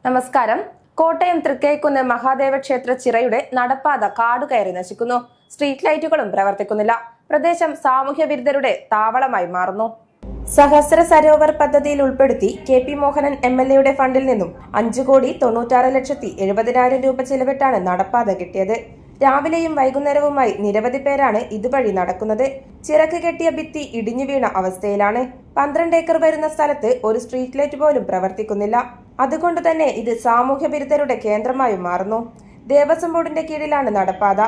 നമസ്കാരം. കോട്ടയം തൃക്കൈക്കുന്ന് മഹാദേവ ക്ഷേത്ര ചിറയുടെ നടപ്പാത കാടുകയറി നശിക്കുന്നു. സ്ട്രീറ്റ് ലൈറ്റുകളും പ്രവർത്തിക്കുന്നില്ല. പ്രദേശം സാമൂഹ്യ വിരുദ്ധരുടെ താവളമായി മാറുന്നു. സഹസ്ര സരോവർ പദ്ധതിയിൽ ഉൾപ്പെടുത്തി KP മോഹനൻ MLA ഫണ്ടിൽ നിന്നും 5,96,70,000 രൂപ ചിലവിട്ടാണ് നടപ്പാത കിട്ടിയത്. രാവിലെയും വൈകുന്നേരവുമായി നിരവധി പേരാണ് ഇതുവഴി നടക്കുന്നത്. ചിറക്ക് കെട്ടിയ ഭിത്തി ഇടിഞ്ഞു വീണ അവസ്ഥയിലാണ്. 12 ഏക്കർ വരുന്ന സ്ഥലത്ത് ഒരു സ്ട്രീറ്റ് ലൈറ്റ് പോലും പ്രവർത്തിക്കുന്നില്ല. അതുകൊണ്ട് തന്നെ ഇത് സാമൂഹ്യ വിരുദ്ധരുടെ കേന്ദ്രമായി മാറുന്നു. ദേവസ്വം ബോർഡിന്റെ കീഴിലാണ് നടപ്പാത.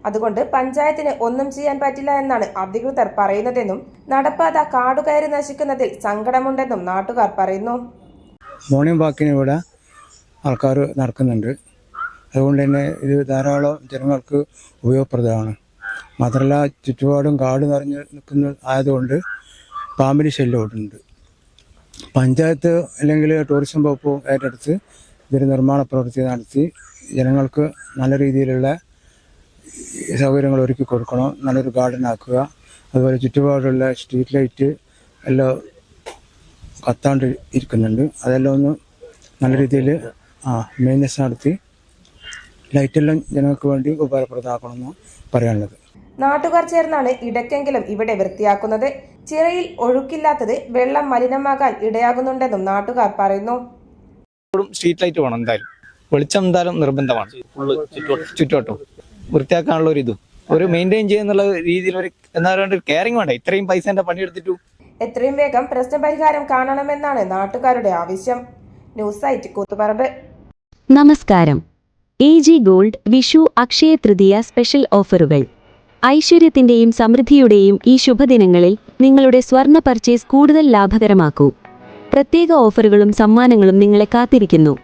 അതുകൊണ്ട് പഞ്ചായത്തിന് ഒന്നും ചെയ്യാൻ പറ്റില്ല എന്നാണ് അധികൃതർ പറയുന്നതെന്നും നടപ്പാത കാടുകയറി നശിക്കുന്നതിൽ സങ്കടമുണ്ടെന്നും നാട്ടുകാർ പറയുന്നു. മോർണിംഗ് വാക്കിന് ഇവിടെ ആൾക്കാർ നടക്കുന്നുണ്ട്. അതുകൊണ്ട് തന്നെ ഇത് ധാരാളം ജനങ്ങൾക്ക് ഉപയോഗപ്രദമാണ്. മാത്രമല്ല ചുറ്റുപാടും കാട് നിറഞ്ഞ് നിൽക്കുന്ന ആയതുകൊണ്ട് പാമ്പിന് ശല്യമുണ്ട്. പഞ്ചായത്ത് അല്ലെങ്കിൽ ടൂറിസം വകുപ്പ് ഏറ്റെടുത്ത് ഇതൊരു നിർമ്മാണ പ്രവൃത്തി നടത്തി ജനങ്ങൾക്ക് നല്ല രീതിയിലുള്ള സൗകര്യങ്ങൾ ഒരുക്കി കൊടുക്കണം. നല്ലൊരു ഗാർഡൻ ആക്കുക. അതുപോലെ ചുറ്റുപാടുള്ള സ്ട്രീറ്റ് ലൈറ്റ് എല്ലാം കത്താണ്ട് ഇരിക്കുന്നുണ്ട്. അതെല്ലാം ഒന്ന് നല്ല രീതിയിൽ മെയിൻ്റനൻസ് നടത്തി ലൈറ്റെല്ലാം ജനങ്ങൾക്ക് വേണ്ടി ഉപകാരപ്രദമാക്കണമെന്ന് പറയാനുള്ളത്. നാട്ടുകാർ ചേർന്നാണ് ഇടയ്ക്കെങ്കിലും ഇവിടെ വൃത്തിയാക്കുന്നത്. ചിറയിൽ ഒഴുക്കില്ലാത്തത് വെള്ളം മലിനമാകാൻ ഇടയാകുന്നുണ്ടെന്നും നാട്ടുകാർ പറയുന്നു. സ്ട്രീറ്റ് ലൈറ്റ് വേണം, എന്തായാലും വെളിച്ചം എന്തായാലും നിർബന്ധമാണ്. ചുറ്റോട്ടും വൃത്തിയാക്കാനുള്ള ഒരു മെയിൻറ്റെയിൻ ചെയ്യുന്നുള്ള രീതിയിൽ എന്താ പറയുക, കെയറിങ് വേണ്ട. ഇത്രയും പൈസ പണിയെടുത്തിട്ടു എത്രയും വേഗം പ്രശ്ന പരിഹാരം കാണണമെന്നാണ് നാട്ടുകാരുടെ ആവശ്യം. News site Koothuparamba. നമസ്കാരം. AG gold Vishu Akshaya Tritiya special ഓഫറുകൾ. ഐശ്വര്യത്തിന്റെയും സമൃദ്ധിയുടെയും ഈ ശുഭദിനങ്ങളിൽ നിങ്ങളുടെ സ്വർണ്ണ പർച്ചേസ് കൂടുതൽ ലാഭകരമാക്കൂ. പ്രത്യേക ഓഫറുകളും സമ്മാനങ്ങളും നിങ്ങളെ കാത്തിരിക്കുന്നു.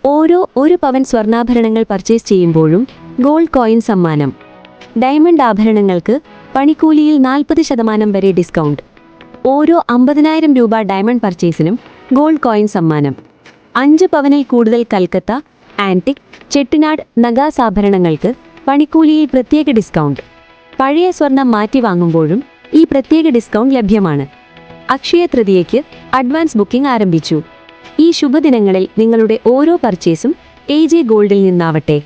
ഓരോ 1 പവൻ സ്വർണ്ണാഭരണങ്ങൾ പർച്ചേസ് ചെയ്യുമ്പോഴും ഗോൾഡ് കോയിൻ സമ്മാനം. ഡയമണ്ട് ആഭരണങ്ങൾക്ക് പണിക്കൂലിയിൽ 40% വരെ ഡിസ്കൗണ്ട്. ഓരോ 50,000 രൂപ ഡയമണ്ട് പർച്ചേസിനും ഗോൾഡ് കോയിൻ സമ്മാനം. 5 പവനിൽ കൂടുതൽ കൽക്കത്ത, ആന്റിക്, ചെട്ടിനാട് നഗാസ് ആഭരണങ്ങൾക്ക് പണിക്കൂലിയിൽ പ്രത്യേക ഡിസ്കൗണ്ട്. പഴയ സ്വർണം മാറ്റി വാങ്ങുമ്പോഴും ഈ പ്രത്യേക ഡിസ്കൗണ്ട് ലഭ്യമാണ്. അക്ഷയ തൃതീയയ്ക്ക് അഡ്വാൻസ് ബുക്കിംഗ് ആരംഭിച്ചു. ഈ ശുഭദിനങ്ങളിൽ നിങ്ങളുടെ ഓരോ പർച്ചേസും AG ഗോൾഡിൽ നിന്നാവട്ടെ.